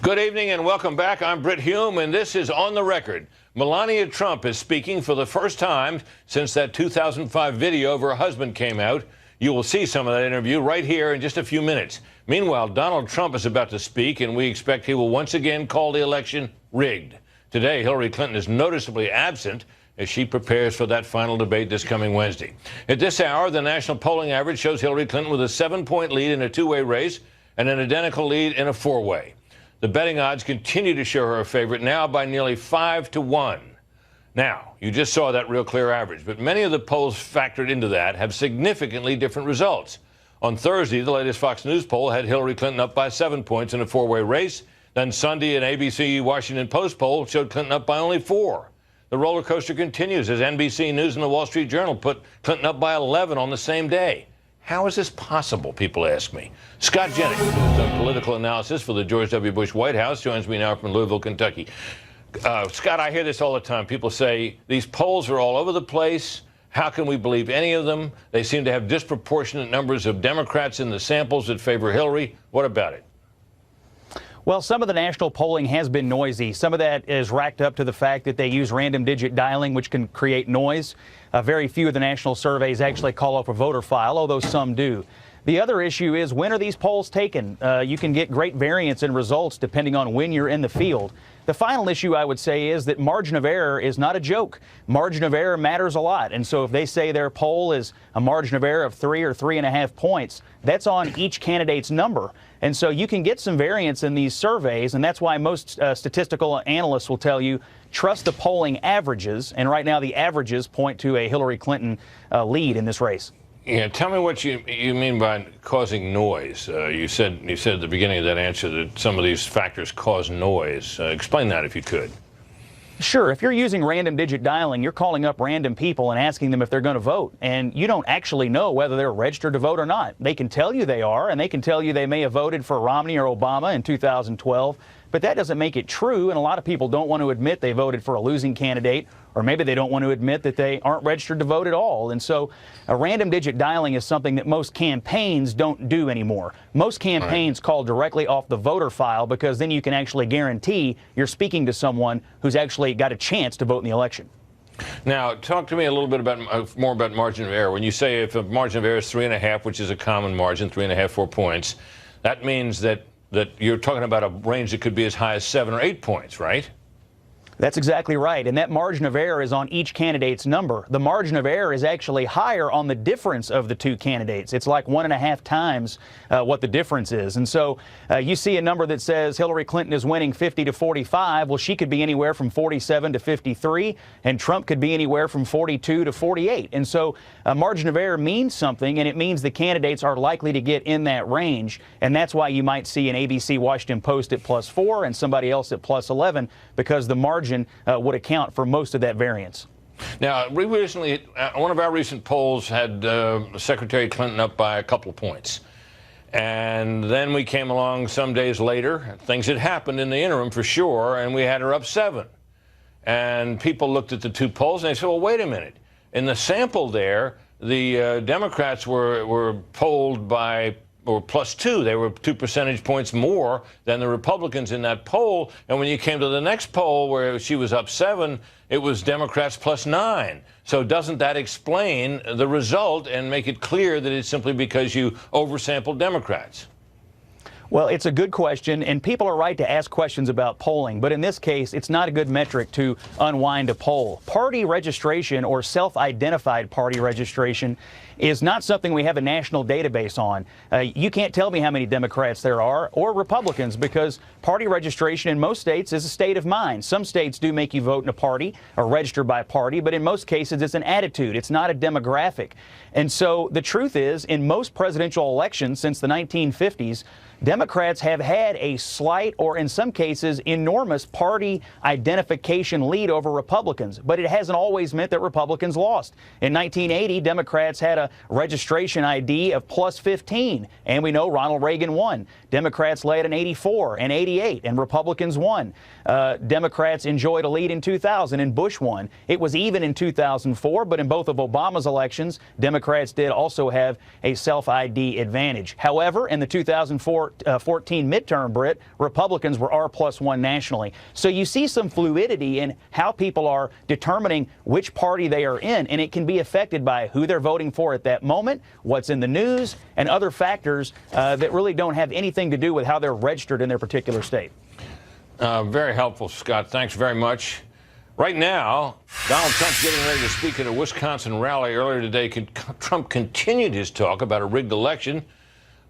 Good evening and welcome back. I'm Britt Hume, and this is On the Record. Melania Trump is speaking for the first time since that 2005 video of her husband came out. You will see some of that interview right here in just a few minutes. Meanwhile, Donald Trump is about to speak, and we expect he will once again call the election rigged. Today, Hillary Clinton is noticeably absent as she prepares for that final debate this coming Wednesday. At this hour, the national polling average shows Hillary Clinton with a 7-point lead in a two-way race and an identical lead in a four-way. The betting odds continue to show her a favorite, now by nearly 5-1. Now, you just saw that real clear average, but many of the polls factored into that have significantly different results. On Thursday, the latest Fox News poll had Hillary Clinton up by 7 points in a four-way race. Then Sunday, an ABC Washington Post poll showed Clinton up by only 4. The roller coaster continues as NBC News and the Wall Street Journal put Clinton up by 11 on the same day. How is this possible, people ask me? Scott Jennings, who's done political analysis for the George W. Bush White House, joins me now from Louisville, Kentucky. Scott, I hear this all the time. People say these polls are all over the place. How can we believe any of them? They seem to have disproportionate numbers of Democrats in the samples that favor Hillary. What about it? Well, some of the national polling has been noisy. Some of that is racked up to the fact that they use random digit dialing, which can create noise. Very few of the national surveys actually call up a voter file, although some do. The other issue is, when are these polls taken? You can get great variance in results depending on when you're in the field. The final issue, I would say, is that margin of error is not a joke. Margin of error matters a lot. And so if they say their poll is a margin of error of 3 or 3.5 points, that's on each candidate's number. And so you can get some variance in these surveys, and that's why most statistical analysts will tell you, trust the polling averages. And right now the averages point to a Hillary Clinton lead in this race. Yeah, tell me what you mean by causing noise. You said at the beginning of that answer that some of these factors cause noise. Explain that if you could. Sure. If you're using random digit dialing, you're calling up random people and asking them if they're going to vote. And you don't actually know whether they're registered to vote or not. They can tell you they are, and they can tell you they may have voted for Romney or Obama in 2012. But that doesn't make it true, and a lot of people don't want to admit they voted for a losing candidate, or maybe they don't want to admit that they aren't registered to vote at all. And so a random digit dialing is something that most campaigns don't do anymore. Most campaigns call directly off the voter file, because then you can actually guarantee you're speaking to someone who's actually got a chance to vote in the election. Now, talk to me a little bit about more about margin of error. When you say if a margin of error is 3.5, which is a common margin, 3.5, 4 points, that means that you're talking about a range that could be as high as 7 or 8 points, right? That's exactly right. And that margin of error is on each candidate's number. The margin of error is actually higher on the difference of the two candidates. It's like 1.5 times what the difference is. And so you see a number that says Hillary Clinton is winning 50-45. Well, she could be anywhere from 47-53, and Trump could be anywhere from 42-48. And so a margin of error means something, and it means the candidates are likely to get in that range. And that's why you might see an ABC Washington Post at +4 and somebody else at +11, because the margin would account for most of that variance. Now, we recently, one of our recent polls had Secretary Clinton up by a couple of points. And then we came along some days later. Things had happened in the interim for sure, and we had her up 7. And people looked at the two polls and they said, well, wait a minute. In the sample there, the Democrats were polled by or +2. They were 2 percentage points more than the Republicans in that poll. And when you came to the next poll where she was up 7, it was Democrats +9. So doesn't that explain the result and make it clear that it's simply because you oversampled Democrats? Well, it's a good question, and people are right to ask questions about polling, but in this case, it's not a good metric to unwind a poll. Party registration, or self-identified party registration, is not something we have a national database on. You can't tell me how many Democrats there are or Republicans, because party registration in most states is a state of mind. Some states do make you vote in a party or register by party, but in most cases it's an attitude. It's not a demographic. And so the truth is, in most presidential elections since the 1950s, Democrats have had a slight, or in some cases enormous, party identification lead over Republicans, but it hasn't always meant that Republicans lost. In 1980, Democrats had a registration ID of +15, and we know Ronald Reagan won. Democrats led in 84 and 88, and Republicans won. Democrats enjoyed a lead in 2000, and Bush won. It was even in 2004, but in both of Obama's elections, Democrats did also have a self-ID advantage. However, in the 2004 2014 midterm, Britt, Republicans were R+1 nationally. So you see some fluidity in how people are determining which party they are in, and it can be affected by who they're voting for at that moment, what's in the news, and other factors that really don't have anything to do with how they're registered in their particular state. Very helpful, Scott. Thanks very much. Right now, Donald Trump's getting ready to speak at a Wisconsin rally. Earlier today, Trump continued his talk about a rigged election,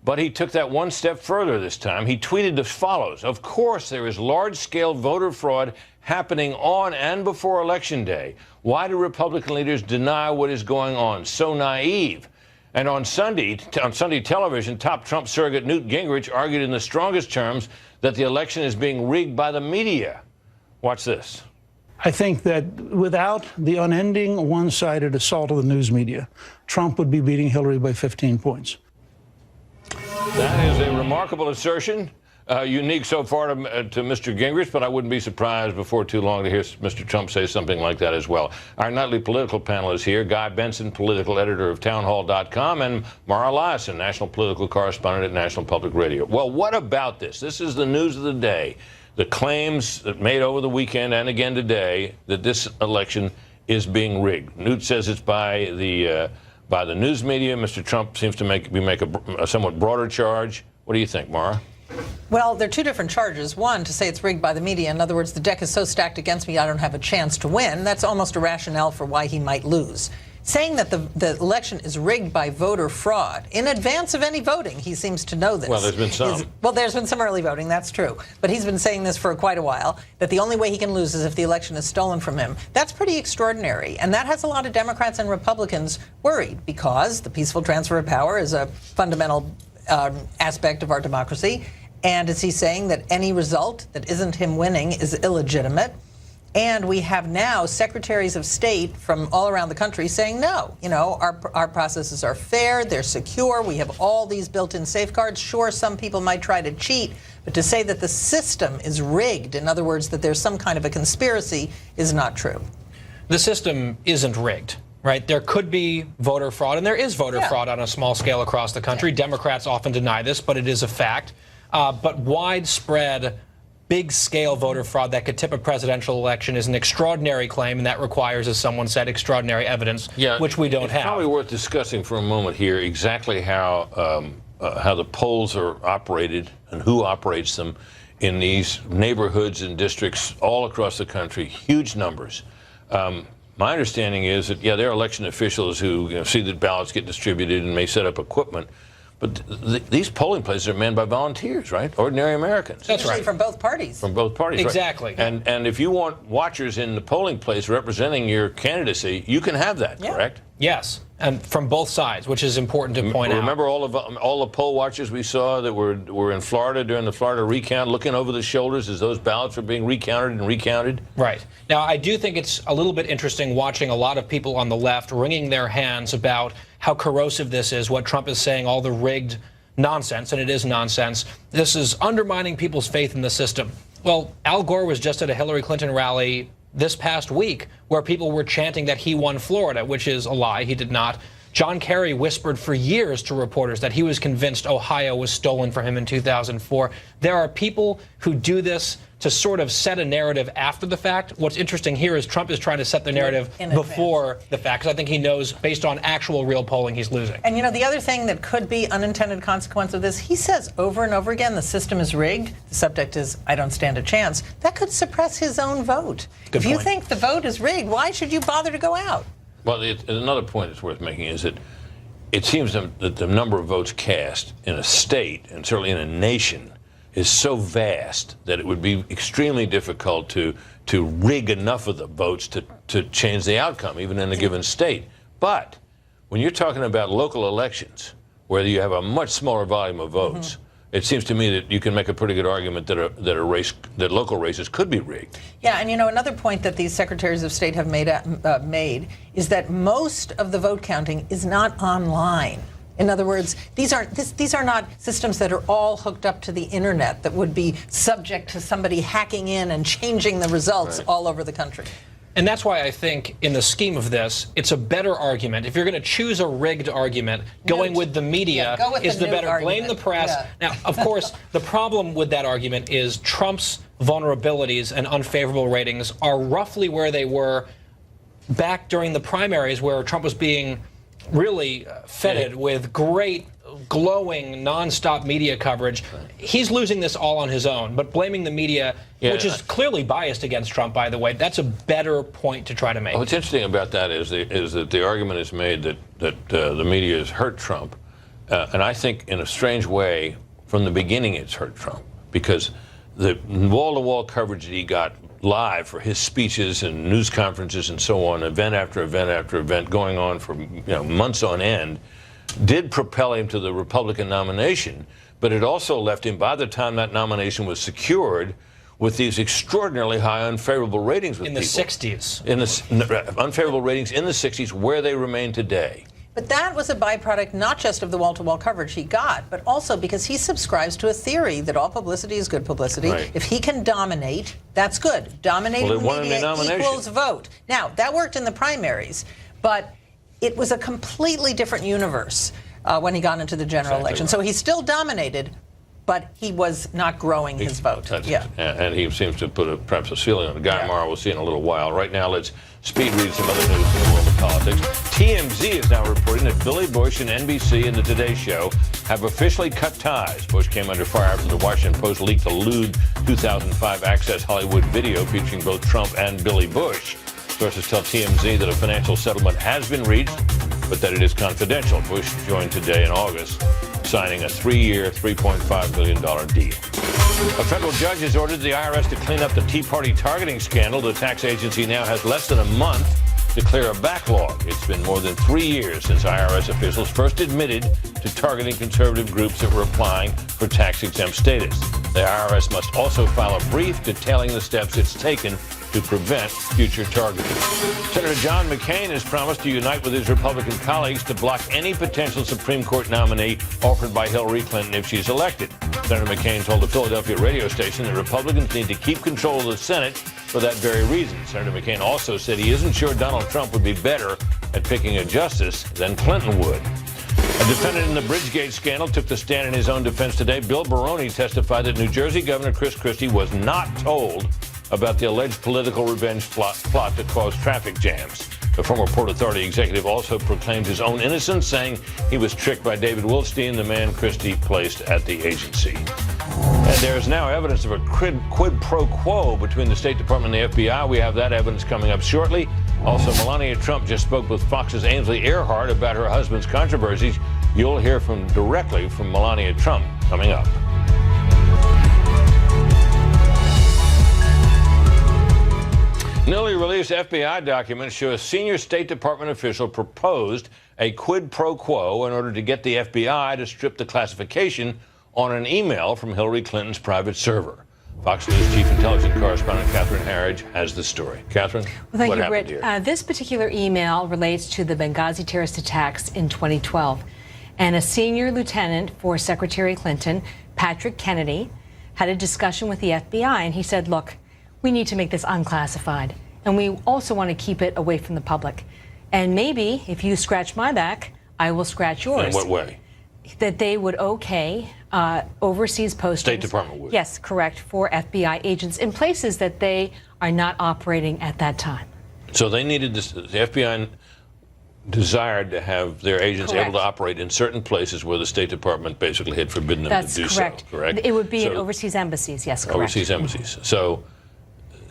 but he took that one step further this time. He tweeted as follows: "Of course, there is large-scale voter fraud happening on and before Election Day. Why do Republican leaders deny what is going on? So naive." And on Sunday television, top Trump surrogate Newt Gingrich argued in the strongest terms that the election is being rigged by the media. Watch this. I think that without the unending one-sided assault of the news media, Trump would be beating Hillary by 15 points. That is a remarkable assertion, unique so far to Mr. Gingrich, but I wouldn't be surprised before too long to hear Mr. Trump say something like that as well. Our nightly political panel is here: Guy Benson, political editor of townhall.com, and Mara Liasson, national political correspondent at National Public Radio. Well, what about this? This is the news of the day. The claims that made over the weekend and again today that this election is being rigged. Newt says it's by the news media. Mr. Trump seems to make a somewhat broader charge. What do you think, Mara? Well, there are two different charges. One, to say it's rigged by the media. In other words, the deck is so stacked against me, I don't have a chance to win. That's almost a rationale for why he might lose. Saying that the election is rigged by voter fraud in advance of any voting, he seems to know this. Well, there's been some. There's been some early voting, that's true. But he's been saying this for quite a while, that the only way he can lose is if the election is stolen from him. That's pretty extraordinary. And that has a lot of Democrats and Republicans worried, because the peaceful transfer of power is a fundamental aspect of our democracy. And is he saying that any result that isn't him winning is illegitimate? And we have now secretaries of state from all around the country saying, no, our processes are fair, they're secure, we have all these built-in safeguards. Sure, some people might try to cheat, but to say that the system is rigged, in other words, that there's some kind of a conspiracy, is not true. The system isn't rigged, right? There could be voter fraud, and there is voter fraud on a small scale across the country. Democrats often deny this, but it is a fact. But widespread, big-scale voter fraud that could tip a presidential election is an extraordinary claim, and that requires, as someone said, extraordinary evidence, which we don't have. It's probably worth discussing for a moment here exactly how the polls are operated and who operates them in these neighborhoods and districts all across the country, huge numbers. My understanding is that, there are election officials who see that ballots get distributed and may set up equipment. But these polling places are manned by volunteers, right? Ordinary Americans. That's right. From both parties. From both parties, exactly. Right? And if you want watchers in the polling place representing your candidacy, you can have that, correct? Yes, and from both sides, which is important to point out. Remember all the poll watchers we saw that were in Florida during the Florida recount, looking over the shoulders as those ballots were being recounted and recounted? Right. Now, I do think it's a little bit interesting watching a lot of people on the left wringing their hands about how corrosive this is, what Trump is saying, all the rigged nonsense, and it is nonsense. This is undermining people's faith in the system. Well, Al Gore was just at a Hillary Clinton rally this past week where people were chanting that he won Florida, which is a lie. He did not. John Kerry whispered for years to reporters that he was convinced Ohio was stolen from him in 2004. There are people who do this to sort of set a narrative after the fact. What's interesting here is Trump is trying to set the narrative before the fact, because I think he knows, based on actual real polling, he's losing. And, the other thing that could be unintended consequence of this, he says over and over again, the system is rigged. The subject is, I don't stand a chance. That could suppress his own vote. If you think the vote is rigged, why should you bother to go out? Well, another point that's worth making is that it seems that the number of votes cast in a state, and certainly in a nation, is so vast that it would be extremely difficult to rig enough of the votes to change the outcome, even in a given state. But when you're talking about local elections, where you have a much smaller volume of votes, it seems to me that you can make a pretty good argument that local races could be rigged. Yeah, and another point that these secretaries of state have made is that most of the vote counting is not online. In other words, these are not systems that are all hooked up to the internet that would be subject to somebody hacking in and changing the results all over the country. And that's why I think, in the scheme of this, it's a better argument. If you're going to choose a rigged argument, going with the media is the better. Blame the press. Yeah. Now, of course, the problem with that argument is Trump's vulnerabilities and unfavorable ratings are roughly where they were back during the primaries, where Trump was being really feted with great, glowing, nonstop media coverage. He's losing this all on his own, but blaming the media, which is clearly biased against Trump, by the way, that's a better point to try to make. What's interesting about that is that the argument is made that the media has hurt Trump, and I think in a strange way, from the beginning, it's hurt Trump, because the wall-to-wall coverage that he got live for his speeches and news conferences and so on, event after event after event, going on for months on end, did propel him to the Republican nomination, but it also left him, by the time that nomination was secured, with these extraordinarily high unfavorable ratings with in the people. 60s. In the unfavorable ratings in the 60s, where they remain today. But that was a byproduct not just of the wall-to-wall coverage he got, but also because he subscribes to a theory that all publicity is good publicity. Right. If he can dominate, that's good. Dominating the media equals vote. Now, that worked in the primaries, but it was a completely different universe when he got into the general election. Right. So he still dominated, but he was not growing his vote. And he seems to put perhaps a ceiling on it. Guy Morrow, we'll see in a little while. Right now, let's speed read some other news in the world of politics. TMZ is now reporting that Billy Bush and NBC and the Today Show have officially cut ties. Bush came under fire after the Washington Post leaked a lewd 2005 Access Hollywood video featuring both Trump and Billy Bush. Sources tell TMZ that a financial settlement has been reached, but that it is confidential. Bush joined Today in August, signing a 3-year, $3.5 billion deal. A federal judge has ordered the IRS to clean up the Tea Party targeting scandal. The tax agency now has less than a month to clear a backlog. It's been more than 3 years since IRS officials first admitted to targeting conservative groups that were applying for tax-exempt status. The IRS must also file a brief detailing the steps it's taken to prevent future targeting. Senator John McCain has promised to unite with his Republican colleagues to block any potential Supreme Court nominee offered by Hillary Clinton if she's elected. Senator McCain told a Philadelphia radio station that Republicans need to keep control of the Senate for that very reason. Senator McCain also said he isn't sure Donald Trump would be better at picking a justice than Clinton would. A defendant in the Bridgegate scandal took the stand in his own defense today. Bill Baroni testified that New Jersey Governor Chris Christie was not told about the alleged political revenge plot that caused traffic jams. The former Port Authority executive also proclaimed his own innocence, saying he was tricked by David Wilstein, the man Christie placed at the agency. And there is now evidence of a quid pro quo between the State Department and the FBI. We have that evidence coming up shortly. Also, Melania Trump just spoke with Fox's Ainsley Earhardt about her husband's controversies. You'll hear directly from Melania Trump coming up. Newly released FBI documents show a senior State Department official proposed a quid pro quo in order to get the FBI to strip the classification on an email from Hillary Clinton's private server. Fox News Chief Intelligence Correspondent Catherine Harridge has the story. Catherine, well, what you, happened Britt. here? This particular email relates to the Benghazi terrorist attacks in 2012. And a senior lieutenant for Secretary Clinton, Patrick Kennedy, had a discussion with the FBI, and he said, look, we need to make this unclassified, and we also want to keep it away from the public. And maybe if you scratch my back, I will scratch yours. In what way? That they would okay overseas postings. State Department would. Yes, correct, for FBI agents in places that they are not operating at that time. So they needed this, the FBI desired to have their agents able to operate in certain places where the State Department basically had forbidden them to do correct. so, correct? It would be in overseas embassies, yes, correct. Overseas embassies. So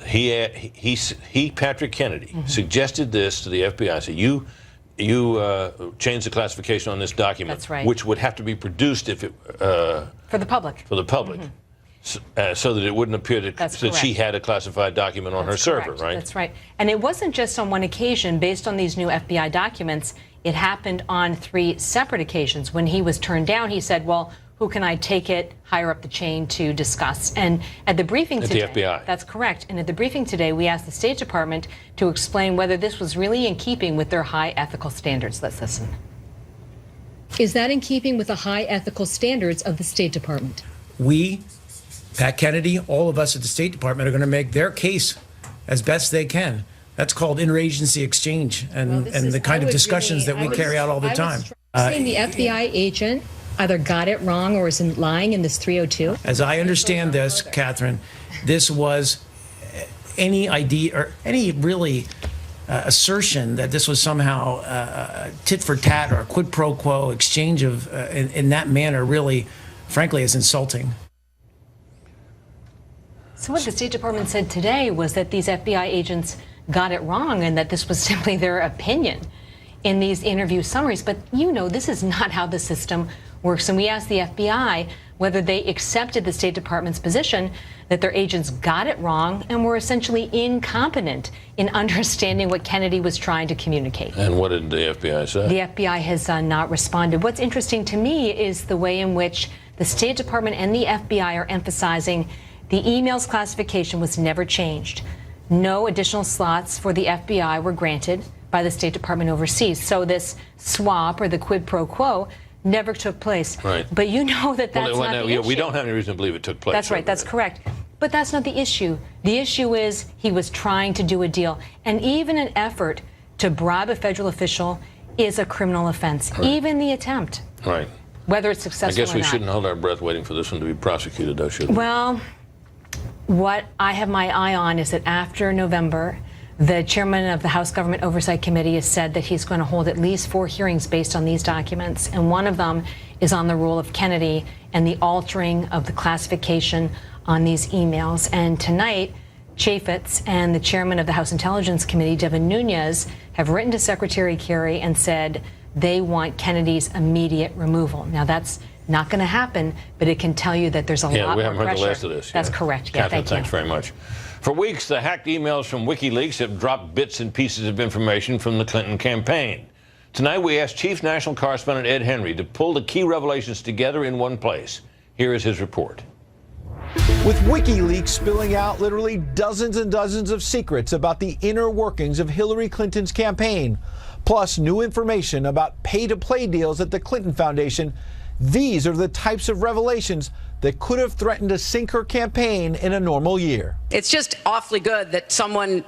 he Patrick Kennedy, suggested this to the FBI. So you change the classification on this document, That's right. which would have to be produced if it for the public. For the public. So that it wouldn't appear that she had a classified document on her server, right? That's right. And it wasn't just on one occasion. Based on these new FBI documents, it happened on 3 separate occasions. When he was turned down, he said, well, who can I take it higher up the chain to discuss? And at the briefing today, the FBI. That's correct. And at the briefing today, we asked the State Department to explain whether this was really in keeping with their high ethical standards. Let's listen. Is that in keeping with the high ethical standards of the State Department? We, Pat Kennedy, all of us at the State Department are going to make their case as best they can. That's called interagency exchange and the kind of discussions that we carry out all the time. Saying the FBI agent either got it wrong or is lying in this 302? As I understand this, Catherine, this was any idea or any really assertion that this was somehow tit for tat or a quid pro quo exchange of in that manner really, frankly, is insulting. So what the State Department said today was that these FBI agents got it wrong and that this was simply their opinion in these interview summaries. But you know, this is not how the system works. And we asked the FBI whether they accepted the State Department's position that their agents got it wrong and were essentially incompetent in understanding what Kennedy was trying to communicate. And what did the FBI say? The FBI has not responded. What's interesting to me is the way in which the State Department and the FBI are emphasizing the email's classification was never changed. No additional slots for the FBI were granted by the State Department overseas. So this swap or the quid pro quo never took place. Right. But you know that that's not the issue. We don't have any reason to believe it took place. That's right. That's correct. But that's not the issue. The issue is he was trying to do a deal. And even an effort to bribe a federal official is a criminal offense. Right. Even the attempt. Right. Whether it's successful or not. I guess we shouldn't hold our breath waiting for this one to be prosecuted, though, should we? Well, what I have my eye on is that after November, the chairman of the House Government Oversight Committee has said that he's going to hold at least 4 hearings based on these documents, and one of them is on the role of Kennedy and the altering of the classification on these emails. And tonight, Chaffetz and the chairman of the House Intelligence Committee, Devin Nunes, have written to Secretary Kerry and said they want Kennedy's immediate removal. Now, that's not going to happen, but it can tell you that there's a lot more pressure. Yeah, we haven't heard the last of this. That's correct. Yeah, Catherine, thanks very much. For weeks, the hacked emails from WikiLeaks have dropped bits and pieces of information from the Clinton campaign. Tonight, we asked Chief National Correspondent Ed Henry to pull the key revelations together in one place. Here is his report. With WikiLeaks spilling out literally dozens and dozens of secrets about the inner workings of Hillary Clinton's campaign, plus new information about pay-to-play deals at the Clinton Foundation, these are the types of revelations that could have threatened to sink her campaign in a normal year. It's just awfully good that someone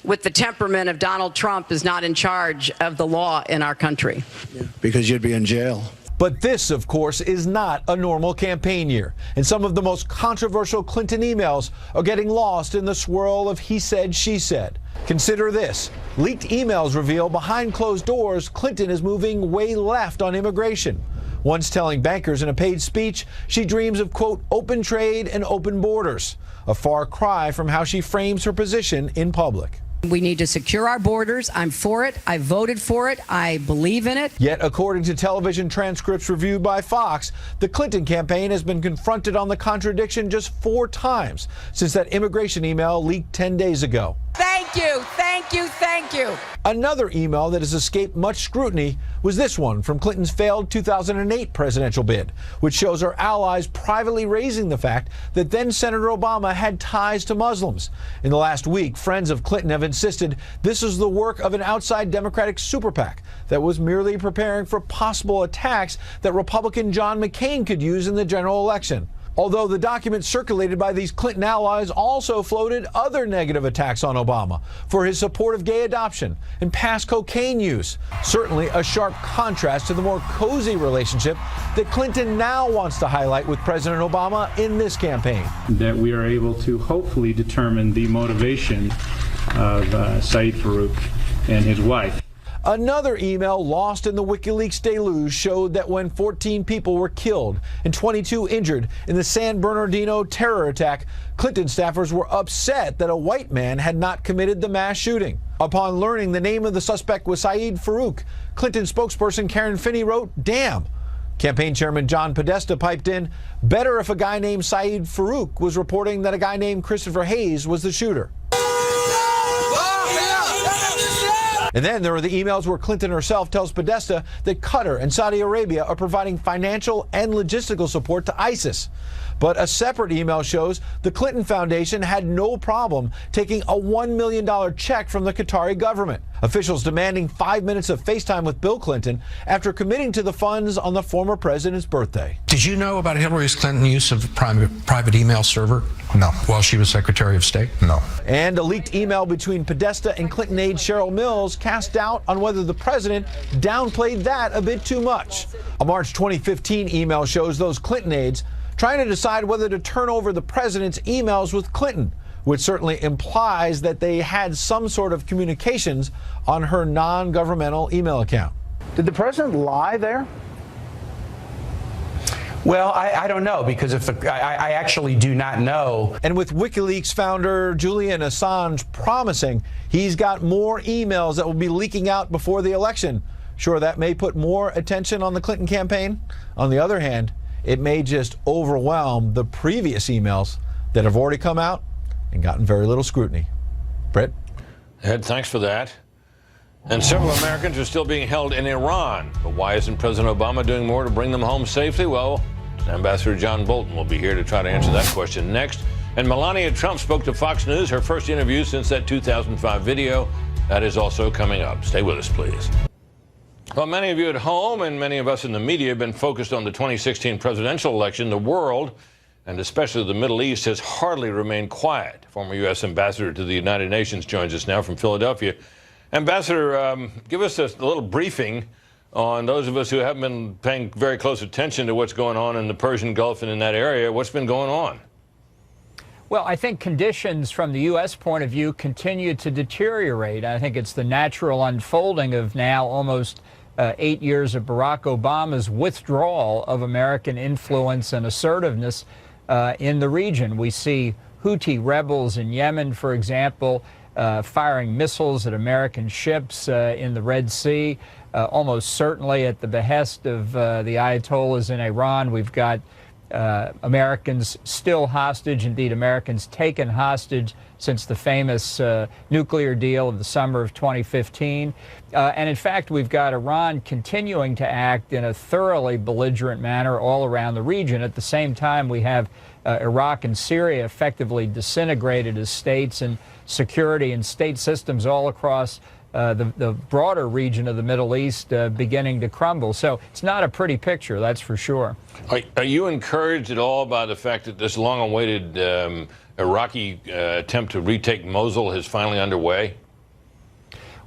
with the temperament of Donald Trump is not in charge of the law in our country. Yeah, because you'd be in jail. But this, of course, is not a normal campaign year. And some of the most controversial Clinton emails are getting lost in the swirl of he said, she said. Consider this. Leaked emails reveal behind closed doors, Clinton is moving way left on immigration. Once telling bankers in a paid speech she dreams of, quote, open trade and open borders, a far cry from how she frames her position in public. We need to secure our borders. I'm for it. I voted for it. I believe in it. Yet, according to television transcripts reviewed by Fox, the Clinton campaign has been confronted on the contradiction just 4 times since that immigration email leaked 10 days ago. Thank you, thank you, thank you. Another email that has escaped much scrutiny was this one from Clinton's failed 2008 presidential bid, which shows her allies privately raising the fact that then Senator Obama had ties to Muslims. In the last week, friends of Clinton have insisted this is the work of an outside Democratic super PAC that was merely preparing for possible attacks that Republican John McCain could use in the general election. Although the documents circulated by these Clinton allies also floated other negative attacks on Obama for his support of gay adoption and past cocaine use. Certainly a sharp contrast to the more cozy relationship that Clinton now wants to highlight with President Obama in this campaign. That we are able to hopefully determine the motivation of Saeed Farouk and his wife. Another email lost in the WikiLeaks deluge showed that when 14 people were killed and 22 injured in the San Bernardino terror attack, Clinton staffers were upset that a white man had not committed the mass shooting. Upon learning the name of the suspect was Saeed Farouk, Clinton spokesperson Karen Finney wrote, "Damn." Campaign chairman John Podesta piped in, "Better if a guy named Saeed Farouk was reporting that a guy named Christopher Hayes was the shooter." And then there are the emails where Clinton herself tells Podesta that Qatar and Saudi Arabia are providing financial and logistical support to ISIS. But a separate email shows the Clinton Foundation had no problem taking a $1 million check from the Qatari government. Officials demanding 5 minutes of FaceTime with Bill Clinton after committing to the funds on the former president's birthday. Did you know about Hillary Clinton's use of a private email server? No. While she was Secretary of State? No. And a leaked email between Podesta and Clinton aide Cheryl Mills cast doubt on whether the president downplayed that a bit too much. A March 2015 email shows those Clinton aides trying to decide whether to turn over the president's emails with Clinton, which certainly implies that they had some sort of communications on her non-governmental email account. Did the president lie there? Well, I don't know, because I actually do not know. And with WikiLeaks founder Julian Assange promising he's got more emails that will be leaking out before the election, sure, that may put more attention on the Clinton campaign. On the other hand, it may just overwhelm the previous emails that have already come out and gotten very little scrutiny. Britt? Ed, thanks for that. And several Americans are still being held in Iran. But why isn't President Obama doing more to bring them home safely? Well, Ambassador John Bolton will be here to try to answer that question next. And Melania Trump spoke to Fox News, her first interview since that 2005 video. That is also coming up. Stay with us, please. Well, many of you at home and many of us in the media have been focused on the 2016 presidential election. The world, and especially the Middle East, has hardly remained quiet. Former U.S. Ambassador to the United Nations joins us now from Philadelphia. Ambassador, give us a little briefing on those of us who haven't been paying very close attention to what's going on in the Persian Gulf and in that area. What's been going on? Well, I think conditions from the U.S. point of view continue to deteriorate. I think it's the natural unfolding of now almost 8 years of Barack Obama's withdrawal of American influence and assertiveness in the region. We see Houthi rebels in Yemen, for example, firing missiles at American ships in the Red Sea, almost certainly at the behest of the Ayatollahs in Iran. We've got Americans still hostage, indeed Americans taken hostage since the famous nuclear deal of the summer of 2015. And in fact, we've got Iran continuing to act in a thoroughly belligerent manner all around the region. At the same time, we have Iraq and Syria effectively disintegrated as states, and security and state systems all across the broader region of the Middle East beginning to crumble. So it's not a pretty picture, that's for sure. Are you encouraged at all by the fact that this long-awaited Iraqi attempt to retake Mosul is finally underway?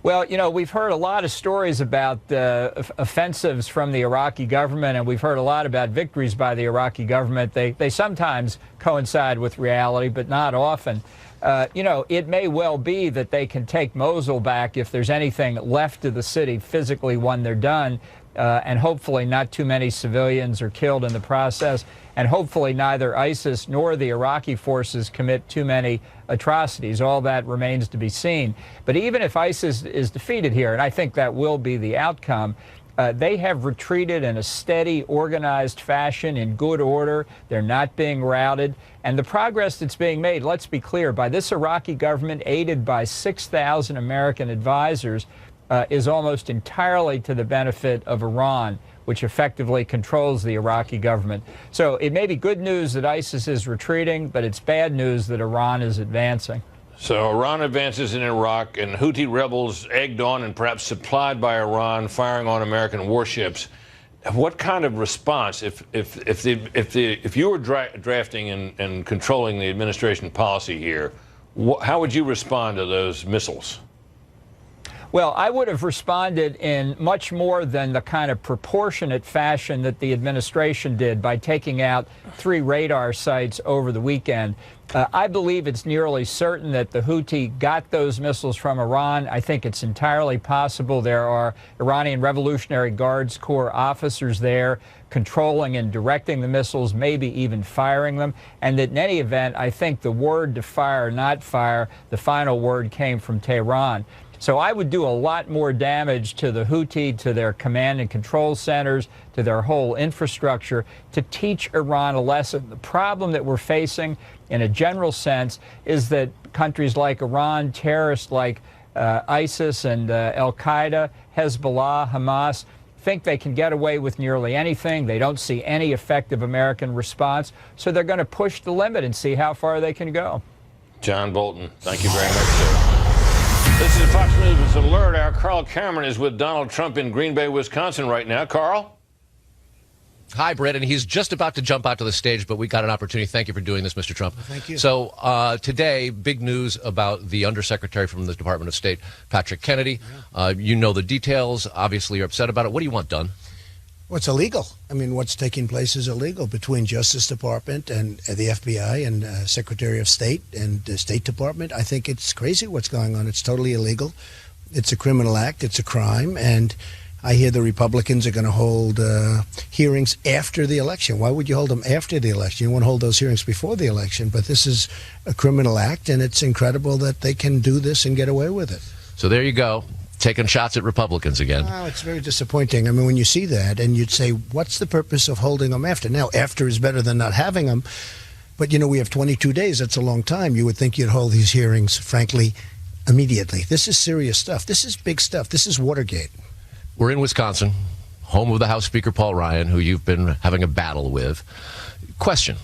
Well, you know, we've heard a lot of stories about offensives from the Iraqi government, and we've heard a lot about victories by the Iraqi government. They sometimes coincide with reality, but not often. You know, it may well be that they can take Mosul back if there's anything left of the city physically when they're done, and hopefully not too many civilians are killed in the process, and hopefully neither ISIS nor the Iraqi forces commit too many atrocities. All that remains to be seen. But even if ISIS is defeated here, and I think that will be the outcome, they have retreated in a steady, organized fashion, in good order. They're not being routed. And the progress that's being made, let's be clear, by this Iraqi government, aided by 6,000 American advisors, is almost entirely to the benefit of Iran, which effectively controls the Iraqi government. So it may be good news that ISIS is retreating, but it's bad news that Iran is advancing. So Iran advances in Iraq, and Houthi rebels egged on and perhaps supplied by Iran, firing on American warships. What kind of response, if you were drafting and controlling the administration policy here, how would you respond to those missiles? Well, I would have responded in much more than the kind of proportionate fashion that the administration did by taking out 3 radar sites over the weekend. I believe it's nearly certain that the Houthi got those missiles from Iran. I think it's entirely possible there are Iranian Revolutionary Guards Corps officers there controlling and directing the missiles, maybe even firing them. And that in any event, I think the word to fire, not fire, the final word came from Tehran. So I would do a lot more damage to the Houthi, to their command and control centers, to their whole infrastructure, to teach Iran a lesson. The problem that we're facing, in a general sense, is that countries like Iran, terrorists like ISIS and Al-Qaeda, Hezbollah, Hamas, think they can get away with nearly anything. They don't see any effective American response. So they're going to push the limit and see how far they can go. John Bolton, thank you very much, sir. This is Fox News Alert. Our Carl Cameron is with Donald Trump in Green Bay, Wisconsin right now. Carl? Hi, Brett, and he's just about to jump out to the stage, but we got an opportunity. Thank you for doing this, Mr. Trump. Thank you. So today, big news about the Undersecretary from the Department of State, Patrick Kennedy. You know the details. Obviously, you're upset about it. What do you want done? Well, it's illegal. I mean, what's taking place is illegal between Justice Department and the FBI and Secretary of State and the State Department. I think it's crazy what's going on. It's totally illegal. It's a criminal act. It's a crime. And I hear the Republicans are going to hold hearings after the election. Why would you hold them after the election? You want to hold those hearings before the election. But this is a criminal act, and it's incredible that they can do this and get away with it. So there you go. Taking shots at Republicans again. Oh, it's very disappointing. I mean, when you see that and you'd say, what's the purpose of holding them after? Now, after is better than not having them. But, you know, we have 22 days. That's a long time. You would think you'd hold these hearings, frankly, immediately. This is serious stuff. This is big stuff. This is Watergate. We're in Wisconsin, home of the House Speaker Paul Ryan, who you've been having a battle with. Question.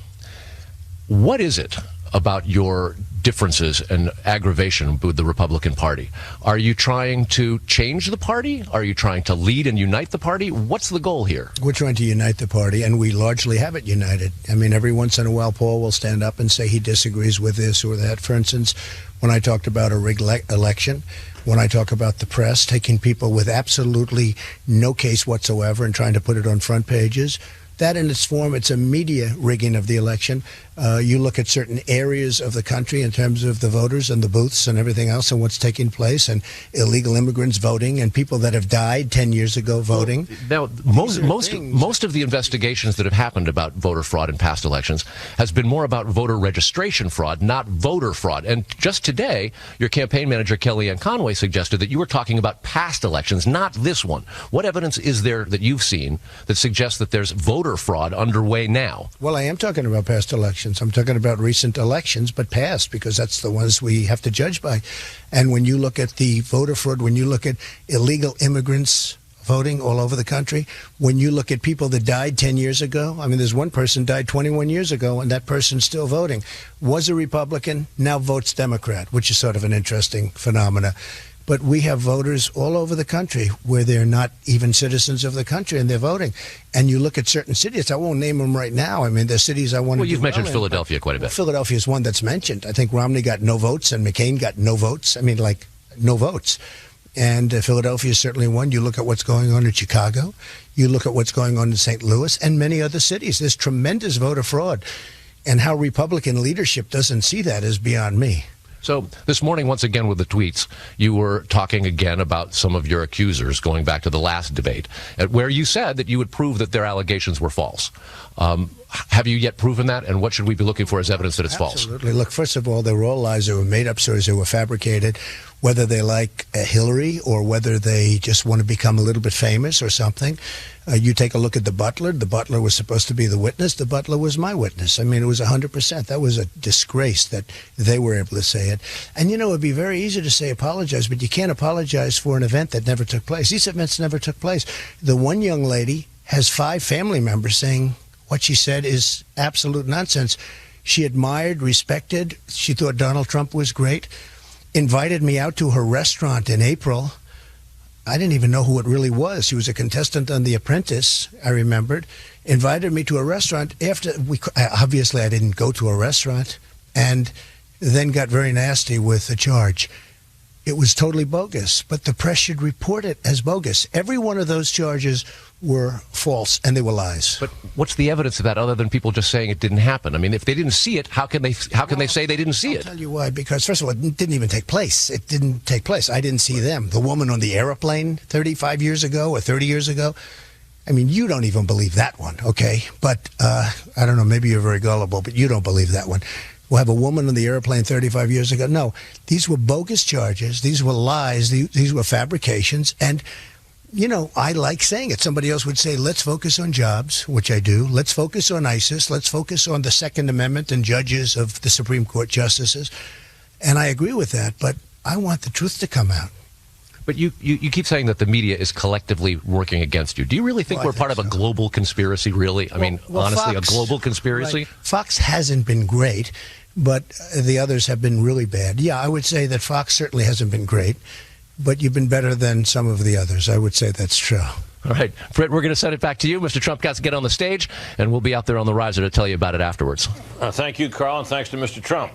What is it about your differences and aggravation with the Republican Party? Are you trying to change the party? Are you trying to lead and unite the party? What's the goal here? We're trying to unite the party, and we largely have it united. I mean, every once in a while, Paul will stand up and say he disagrees with this or that. For instance, when I talked about a rigged election, when I talk about the press taking people with absolutely no case whatsoever and trying to put it on front pages, that in its form, it's a media rigging of the election. You look at certain areas of the country in terms of the voters and the booths and everything else and what's taking place, and illegal immigrants voting and people that have died 10 years ago voting. Now, most of the investigations that have happened about voter fraud in past elections has been more about voter registration fraud, not voter fraud. And just today, your campaign manager, Kellyanne Conway, suggested that you were talking about past elections, not this one. What evidence is there that you've seen that suggests that there's voter fraud underway now? Well, I am talking about past elections. I'm talking about recent elections, but past, because that's the ones we have to judge by. And when you look at the voter fraud, when you look at illegal immigrants voting all over the country, when you look at people that died 10 years ago, I mean, there's one person died 21 years ago, and that person's still voting. Was a Republican, now votes Democrat, which is sort of an interesting phenomena. But we have voters all over the country where they're not even citizens of the country and they're voting. And you look at certain cities, I won't name them right now. I mean, there's cities I want to do well. You've mentioned Philadelphia quite a bit. Well, Philadelphia is one that's mentioned. I think Romney got no votes and McCain got no votes. I mean, like, no votes. And Philadelphia is certainly one. You look at what's going on in Chicago. You look at what's going on in St. Louis and many other cities. There's tremendous voter fraud. And how Republican leadership doesn't see that is beyond me. So this morning, once again, with the tweets, you were talking again about some of your accusers going back to the last debate, where you said that you would prove that their allegations were false. Have you yet proven that? And what should we be looking for as evidence that it's false? Absolutely. Look, first of all, they were all lies. They were made up stories. They were fabricated, whether they like Hillary or whether they just want to become a little bit famous or something. You take a look at the butler. The butler was supposed to be the witness. The butler was my witness. I mean, it was 100%. That was a disgrace that they were able to say it. And, you know, it would be very easy to say apologize, but you can't apologize for an event that never took place. These events never took place. The one young lady has 5 family members saying what she said is absolute nonsense. She admired, respected. She thought Donald Trump was great. Invited me out to her restaurant in April. I didn't even know who it really was. She was a contestant on The Apprentice, I remembered. Invited me to a restaurant after obviously I didn't go to a restaurant, and then got very nasty with the charge. It was totally bogus, but the press should report it as bogus. Every one of those charges were false, and they were lies. But what's the evidence of that other than people just saying it didn't happen? I mean, if they didn't see it, how can they say they didn't see it? I'll tell you why. Because, first of all, it didn't even take place. It didn't take place. I didn't see them. The woman on the airplane 35 years ago or 30 years ago, I mean, you don't even believe that one, okay? But I don't know, maybe you're very gullible, but you don't believe that one. We'll have a woman on the airplane 35 years ago. No, these were bogus charges. These were lies. These were fabrications. And, you know, I like saying it. Somebody else would say, let's focus on jobs, which I do. Let's focus on ISIS. Let's focus on the Second Amendment and judges of the Supreme Court justices. And I agree with that. But I want the truth to come out. But you keep saying that the media is collectively working against you. Do you really think we're part of a global conspiracy, really? I mean, honestly, Fox, a global conspiracy? Right. Fox hasn't been great, but the others have been really bad. Yeah, I would say that Fox certainly hasn't been great. but you've been better than some of the others. I would say that's true. All right, Britt, we're going to send it back to you. Mr. Trump got to get on the stage, and we'll be out there on the riser to tell you about it afterwards. Thank you, Carl, and thanks to Mr. Trump.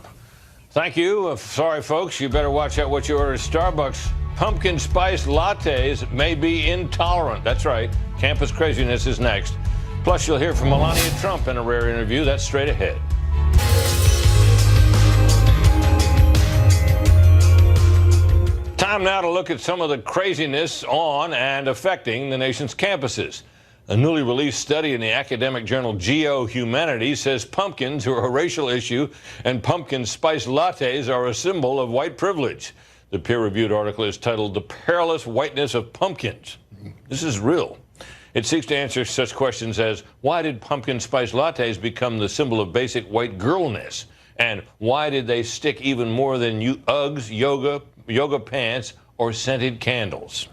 Thank you. Sorry, folks, you better watch out what you order at Starbucks. Pumpkin spice lattes may be intolerant. That's right. Campus craziness is next. Plus, you'll hear from Melania Trump in a rare interview. That's straight ahead. Time now to look at some of the craziness on and affecting the nation's campuses. A newly released study in the academic journal GeoHumanities says pumpkins are a racial issue and pumpkin spice lattes are a symbol of white privilege. The peer-reviewed article is titled "The Perilous Whiteness of Pumpkins." This is real. It seeks to answer such questions as, why did pumpkin spice lattes become the symbol of basic white girlness? And why did they stick even more than Uggs, yoga pants, or scented candles?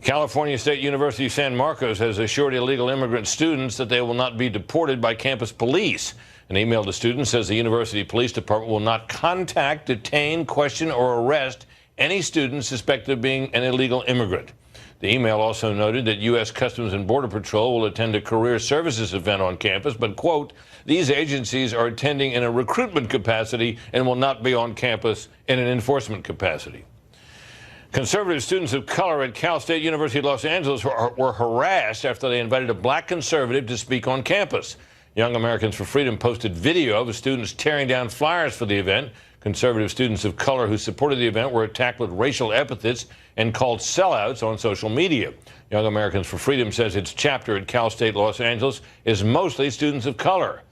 California State University San Marcos has assured illegal immigrant students that they will not be deported by campus police. An email to students says the University Police Department will not contact, detain, question, or arrest any student suspected of being an illegal immigrant. The email also noted that U.S. Customs and Border Patrol will attend a career services event on campus, but, quote, these agencies are attending in a recruitment capacity and will not be on campus in an enforcement capacity. Conservative students of color at Cal State University Los Angeles were harassed after they invited a black conservative to speak on campus. Young Americans for Freedom posted video of students tearing down flyers for the event. Conservative students of color who supported the event were attacked with racial epithets and called sellouts on social media. Young Americans for Freedom says its chapter at Cal State Los Angeles is mostly students of color.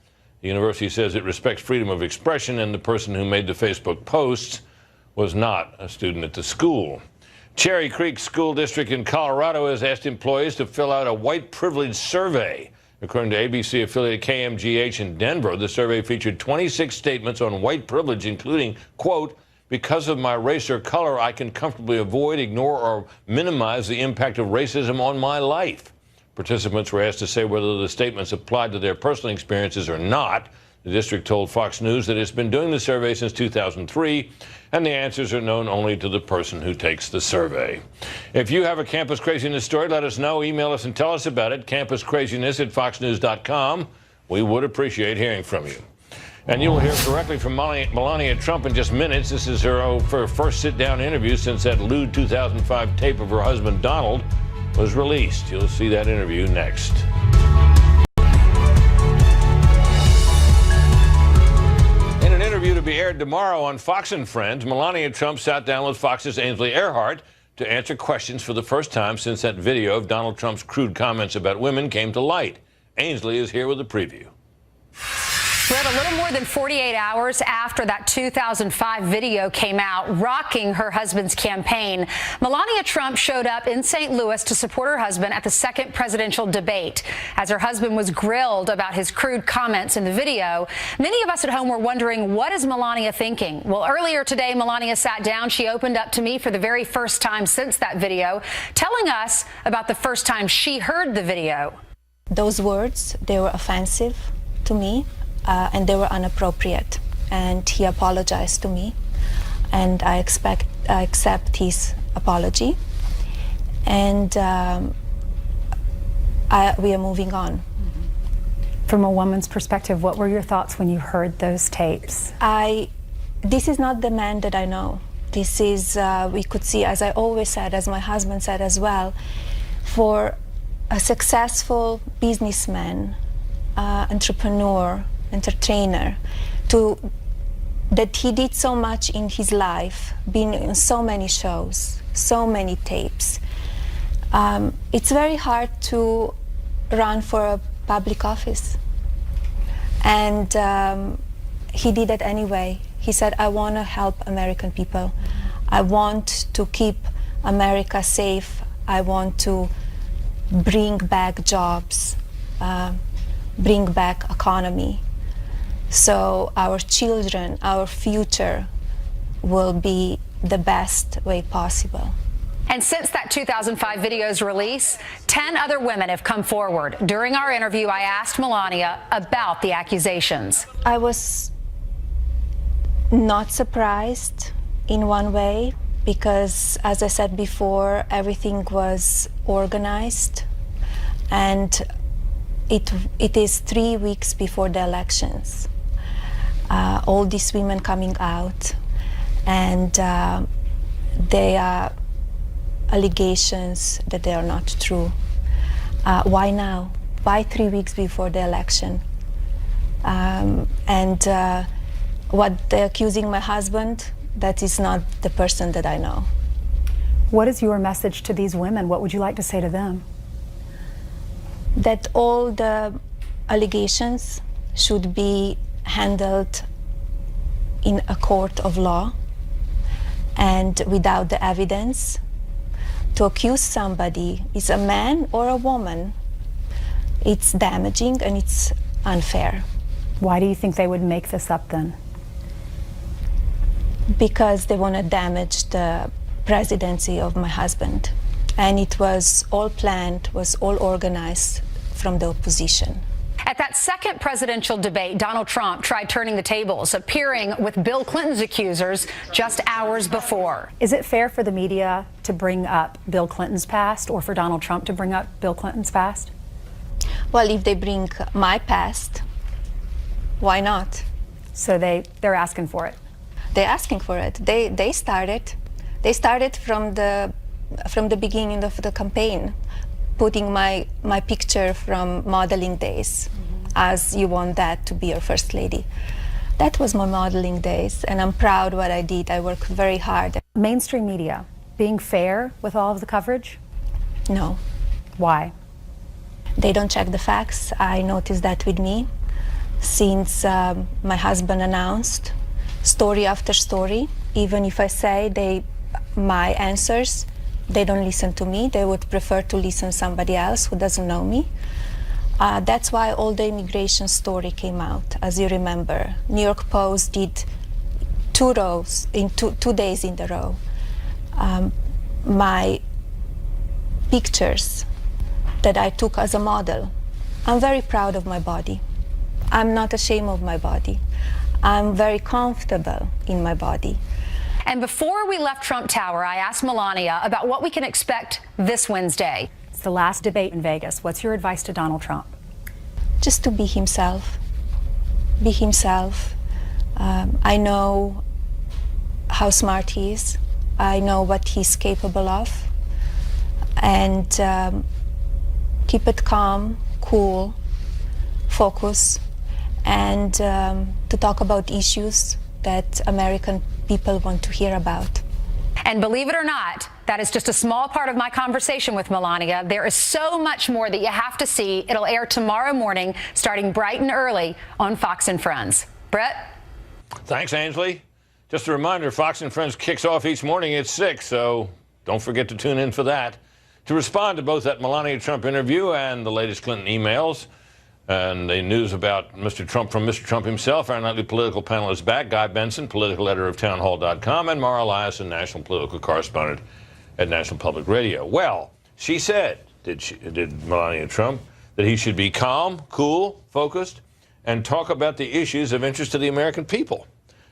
The university says it respects freedom of expression, and the person who made the Facebook posts was not a student at the school. Cherry Creek School District in Colorado has asked employees to fill out a white privilege survey. According to ABC affiliate KMGH in Denver, the survey featured 26 statements on white privilege, including, quote, because of my race or color, I can comfortably avoid, ignore, or minimize the impact of racism on my life. Participants were asked to say whether the statements applied to their personal experiences or not. The district told Fox News that it's been doing the survey since 2003, and the answers are known only to the person who takes the survey. If you have a campus craziness story, let us know. Email us and tell us about it, campuscraziness@foxnews.com. We would appreciate hearing from you. And you will hear directly from Melania Trump in just minutes. This is her first sit-down interview since that lewd 2005 tape of her husband, Donald, was released. You'll see that interview next. In an interview to be aired tomorrow on Fox and Friends, Melania Trump sat down with Fox's Ainsley Earhardt to answer questions for the first time since that video of Donald Trump's crude comments about women came to light. Ainsley is here with a preview. Brett, a little more than 48 hours after that 2005 video came out rocking her husband's campaign, Melania Trump showed up in St. Louis to support her husband at the second presidential debate. As her husband was grilled about his crude comments in the video, many of us at home were wondering, what is Melania thinking? Well, earlier today, Melania sat down. She opened up to me for the very first time since that video, telling us about the first time she heard the video. Those words, they were offensive to me. And they were inappropriate, and he apologized to me, and I accept his apology, and we are moving on. From a woman's perspective, what were your thoughts when you heard those tapes? This is not the man that I know. This is, we could see, as I always said, as my husband said as well, for a successful businessman, entrepreneur, entertainer, that he did so much in his life, being in so many shows, so many tapes. It's very hard to run for a public office. And he did it anyway. He said, I want to help American people. I want to keep America safe. I want to bring back jobs, bring back economy. So our children, our future will be the best way possible. And since that 2005 video's release, 10 other women have come forward. During our interview, I asked Melania about the accusations. I was not surprised in one way, because, as I said before, everything was organized, and it is 3 weeks before the elections. All these women coming out, and they are allegations that they are not true. Why now? Why 3 weeks before the election? What they're accusing my husband, that is not the person that I know. What is your message to these women? What would you like to say to them? That all the allegations should be handled in a court of law and without the evidence. To accuse somebody, is a man or a woman, it's damaging and it's unfair. Why do you think they would make this up then? Because they want to damage the presidency of my husband. And it was all planned, was all organized from the opposition. At that second presidential debate, Donald Trump tried turning the tables, appearing with Bill Clinton's accusers just hours before. Is it fair for the media to bring up Bill Clinton's past, or for Donald Trump to bring up Bill Clinton's past? Well, if they bring my past, why not? So they're asking for it. They're asking for it. They started. They started from the beginning of the campaign, putting my picture from modeling days, as you want that to be your first lady. That was my modeling days, and I'm proud what I did. I worked very hard. Mainstream media, being fair with all of the coverage? No. Why? They don't check the facts. I noticed that with me. Since my husband announced, story after story, even if I say my answers, they don't listen to me. They would prefer to listen to somebody else who doesn't know me. That's why all the immigration story came out, as you remember. New York Post did 2 rows, in 2 days in a row. My pictures that I took as a model. I'm very proud of my body. I'm not ashamed of my body. I'm very comfortable in my body. And before we left Trump Tower, I asked Melania about what we can expect this Wednesday. It's the last debate in Vegas. What's your advice to Donald Trump? Just to be himself. Be himself. I know how smart he is. I know what he's capable of. And keep it calm, cool, focus, and to talk about issues that American people want to hear about. And believe it or not, that is just a small part of my conversation with Melania. There is so much more that you have to see. It'll air tomorrow morning, starting bright and early on Fox and Friends. Brett? Thanks, Ainsley. Just a reminder, Fox and Friends kicks off each morning at 6, so don't forget to tune in for that. To respond to both that Melania Trump interview and the latest Clinton emails, and the news about Mr. Trump from Mr. Trump himself, our nightly political panel is back. Guy Benson, political editor of townhall.com, and Mara Liasson, national political correspondent at National Public Radio. Well, she said, did Melania Trump, that he should be calm, cool, focused, and talk about the issues of interest to the American people.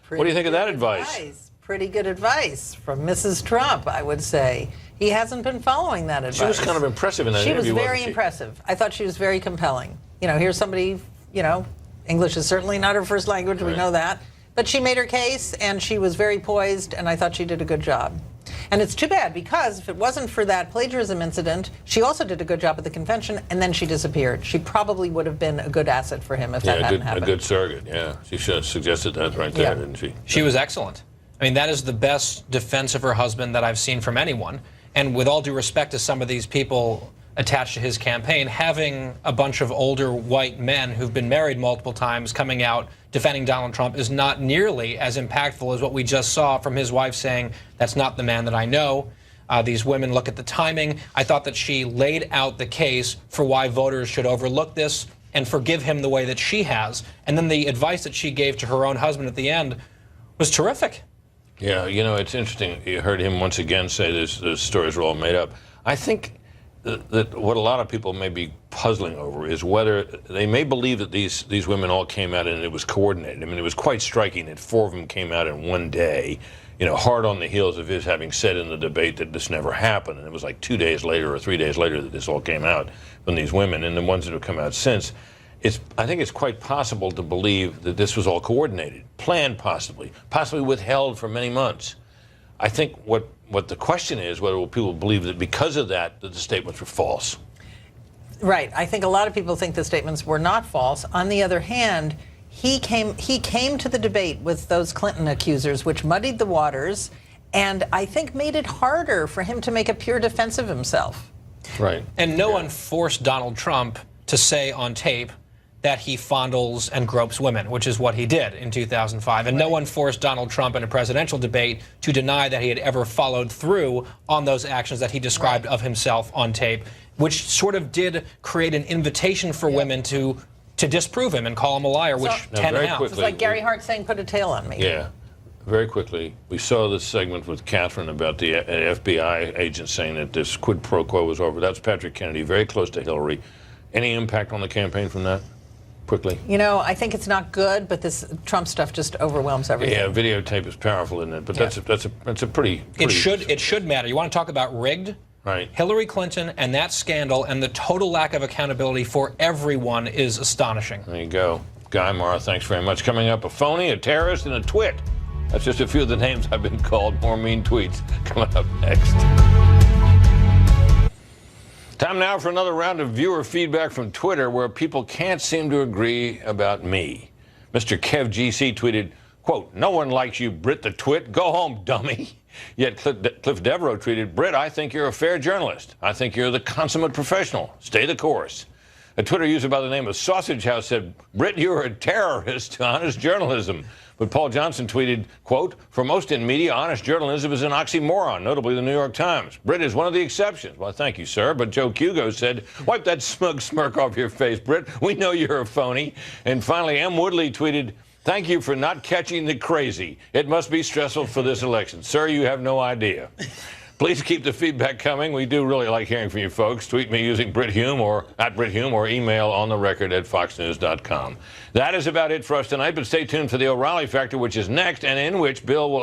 What do you think of that advice? Pretty good advice from Mrs. Trump, I would say. He hasn't been following that advice. She was kind of impressive in that interview, She was very wasn't she? impressive. I thought she was very compelling. You know, here's somebody, you know, English is certainly not her first language, we know that. But she made her case, and she was very poised, and I thought she did a good job. And it's too bad, because if it wasn't for that plagiarism incident, she also did a good job at the convention, and then she disappeared. She probably would have been a good asset for him if that hadn't happened. A good surrogate, yeah. She should have suggested that right there, didn't she? She was excellent. I mean, that is the best defense of her husband that I've seen from anyone. And with all due respect to some of these people attached to his campaign, having a bunch of older white men who've been married multiple times coming out defending Donald Trump is not nearly as impactful as what we just saw from his wife saying, that's not the man that I know. These women look at the timing. I thought that she laid out the case for why voters should overlook this and forgive him the way that she has. And then the advice that she gave to her own husband at the end was terrific. Yeah, you know, it's interesting. You heard him once again say those stories are all made up. I think that what a lot of people may be puzzling over is whether they may believe that these women all came out and it was coordinated. I mean, it was quite striking that 4 of them came out in one day hard on the heels of his having said in the debate that this never happened. And it was like 2 days later or 3 days later that this all came out from these women, and the ones that have come out since. I think it's quite possible to believe that this was all coordinated, planned possibly withheld for many months. I think what the question is, whether people believe that because of that the statements were false. Right. I think a lot of people think the statements were not false. On the other hand, he came to the debate with those Clinton accusers, which muddied the waters, and I think made it harder for him to make a pure defense of himself. Right. And no one forced Donald Trump to say on tape that he fondles and gropes women, which is what he did in 2005. And no one forced Donald Trump in a presidential debate to deny that he had ever followed through on those actions that he described of himself on tape, which sort of did create an invitation for women to disprove him and call him a liar, which 10 and out. It's like Gary Hart saying, put a tail on me. Yeah. Very quickly, we saw this segment with Catherine about the FBI agent saying that this quid pro quo was over. That's Patrick Kennedy, very close to Hillary. Any impact on the campaign from that? Quickly. I think it's not good, but this Trump stuff just overwhelms everything. Yeah, videotape is powerful, isn't it? But that's a pretty. It should matter. You want to talk about rigged? Right. Hillary Clinton and that scandal and the total lack of accountability for everyone is astonishing. There you go. Guy Mara, thanks very much. Coming up, a phony, a terrorist, and a twit. That's just a few of the names I've been called. More mean tweets coming up next. Time now for another round of viewer feedback from Twitter where people can't seem to agree about me. Mr. Kev GC tweeted, quote, "No one likes you, Brit the twit. Go home, dummy." Yet Cliff Devereaux tweeted, "Brit, I think you're a fair journalist. I think you're the consummate professional. Stay the course." A Twitter user by the name of Sausage House said, "Brit, you're a terrorist to honest journalism." But Paul Johnson tweeted, quote, "For most in media, honest journalism is an oxymoron, notably the New York Times. Brit is one of the exceptions." Well, thank you, sir. But Joe Hugo said, "Wipe that smug smirk off your face, Brit. We know you're a phony." And finally, M. Woodley tweeted, "Thank you for not catching the crazy. It must be stressful for this election. Sir, you have no idea." Please keep the feedback coming. We do really like hearing from you folks. Tweet me using Brit Hume or at Brit Hume or email ontherecord@foxnews.com. That is about it for us tonight, but stay tuned for the O'Reilly Factor, which is next, and in which Bill will